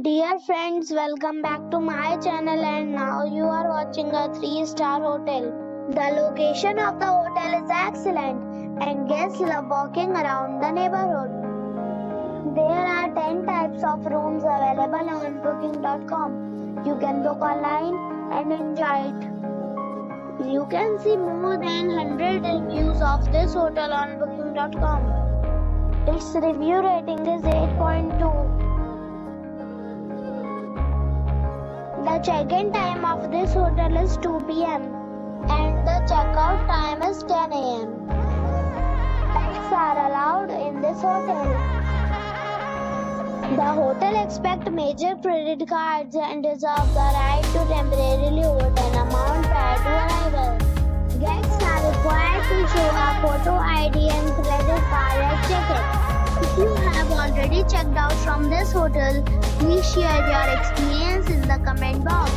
Dear friends, welcome back to my channel and now you are watching a 3-star hotel. The location of the hotel is excellent and guests love walking around the neighborhood. There are 10 types of rooms available on booking.com. You can book online and enjoy it. You can see more than 100 reviews of this hotel on booking.com. Its review rating is 8.2. The check-in time of this hotel is 2 p.m. and the check-out time is 10 a.m. Pets are allowed in this hotel. The hotel accepts major credit cards and reserves the right to temporarily hold an amount prior to arrival. Guests are required to show a photo ID and credit card at check-in. If you have already checked out from this hotel, please share your experience in the comment box.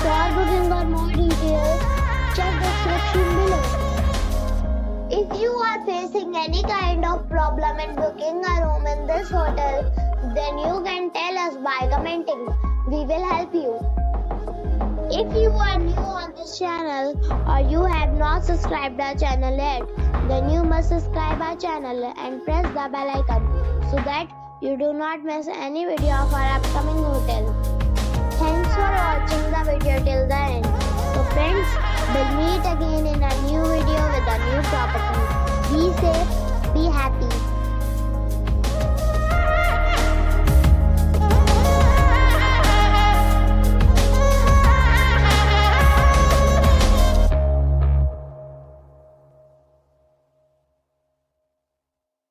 For booking or more details, check description below. If you are facing any kind of problem in booking a room in this hotel, then you can tell us by commenting. We will help you. If you are new on this channel or you have not subscribed our channel yet, then you must subscribe our channel and press the bell icon so that you do not miss any video of our upcoming hotel. Thanks for watching the video till the end. So friends, we'll meet again in a new video with a new property. Be safe, be happy.